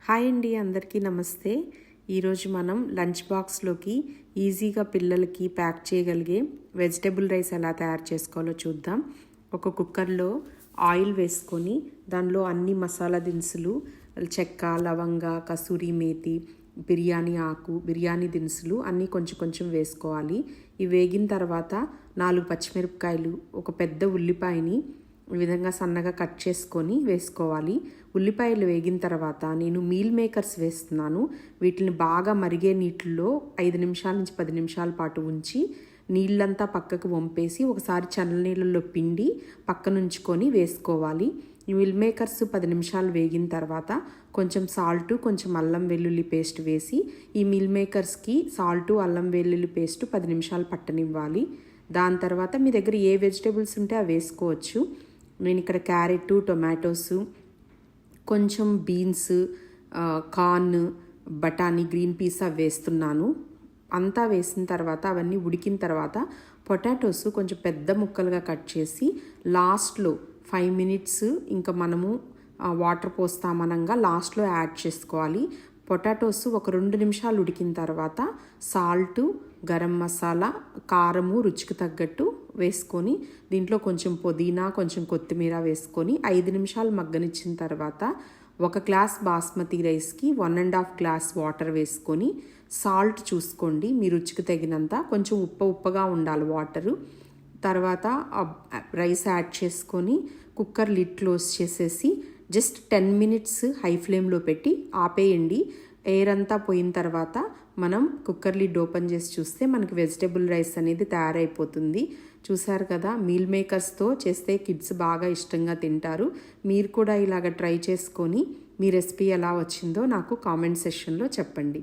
Hi అండి, అందరికీ నమస్తే. ఈరోజు మనం లంచ్ బాక్స్లోకి ఈజీగా పిల్లలకి ప్యాక్ చేయగలిగే వెజిటేబుల్ రైస్ ఎలా తయారు చేసుకోవాలో చూద్దాం. ఒక కుక్కర్లో ఆయిల్ వేసుకొని దానిలో అన్ని మసాలా దినుసులు, చెక్క, లవంగ, కసూరి మేతి, బిర్యానీ ఆకు, బిర్యానీ దినుసులు అన్నీ కొంచెం కొంచెం వేసుకోవాలి. ఇవి వేగిన తర్వాత 4 పచ్చిమిరపకాయలు, ఒక పెద్ద ఉల్లిపాయని ఈ విధంగా సన్నగా కట్ చేసుకొని వేసుకోవాలి. ఉల్లిపాయలు వేగిన తర్వాత నేను మీల్ మేకర్స్ వేస్తున్నాను. వీటిని బాగా మరిగే నీటిలో 5 నిమిషాల నుంచి 10 నిమిషాల పాటు ఉంచి నీళ్ళంతా పక్కకు వంపేసి ఒకసారి చల్లనీళ్ళల్లో పిండి పక్కనుంచుకొని వేసుకోవాలి. ఈ మిల్ మేకర్స్ 10 నిమిషాలు వేగిన తర్వాత కొంచెం సాల్టు, కొంచెం అల్లం వెల్లుల్లి పేస్ట్ వేసి ఈ మిల్ మేకర్స్కి సాల్టు, అల్లం వెల్లుల్లి పేస్ట్ 10 నిమిషాలు పట్టనివ్వాలి. దాని తర్వాత మీ దగ్గర ఏ వెజిటేబుల్స్ ఉంటే అవి వేసుకోవచ్చు. నేను ఇక్కడ క్యారెట్, టొమాటోస్, కొంచెం బీన్స్, కార్న్, బఠానీ, గ్రీన్ పీస్ అవి వేస్తున్నాను. అంతా వేసిన తర్వాత అవన్నీ ఉడికిన తర్వాత పొటాటోస్ కొంచెం పెద్ద ముక్కలుగా కట్ చేసి లాస్ట్లో 5 మినిట్స్ ఇంకా మనము వాటర్ పోస్తామనంగా లాస్ట్లో యాడ్ చేసుకోవాలి. పొటాటోస్ ఒక 2 నిమిషాలు ఉడికిన తర్వాత సాల్టు, గరం మసాలా, కారము రుచికి తగ్గట్టు వేసుకొని దీంట్లో కొంచెం పుదీనా, కొంచెం కొత్తిమీర వేసుకొని 5 నిమిషాలు మగ్గనిచ్చిన తర్వాత 1 గ్లాస్ బాస్మతి రైస్కి 1.5 గ్లాస్ వాటర్ వేసుకొని సాల్ట్ చూసుకోండి మీ రుచికి తగినంత. కొంచెం ఉప్పగా ఉండాలి వాటరు. తర్వాత రైస్ యాడ్ చేసుకొని కుక్కర్ లిడ్ క్లోజ్ చేసేసి జస్ట్ 10 మినిట్స్ హై ఫ్లేమ్లో పెట్టి ఆపేయండి. ఎయిర్ అంతా పోయిన తర్వాత మనం కుక్కర్ లిడ్ ఓపెన్ చేసి చూస్తే మనకి వెజిటేబుల్ రైస్ అనేది తయారైపోతుంది. చూసారు కదా, మీల్ మేకర్స్తో చేస్తే కిడ్స్ బాగా ఇష్టంగా తింటారు. మీరు కూడా ఇలాగ ట్రై చేసుకొని మీ రెసిపీ ఎలా వచ్చిందో నాకు కామెంట్ సెక్షన్లో చెప్పండి.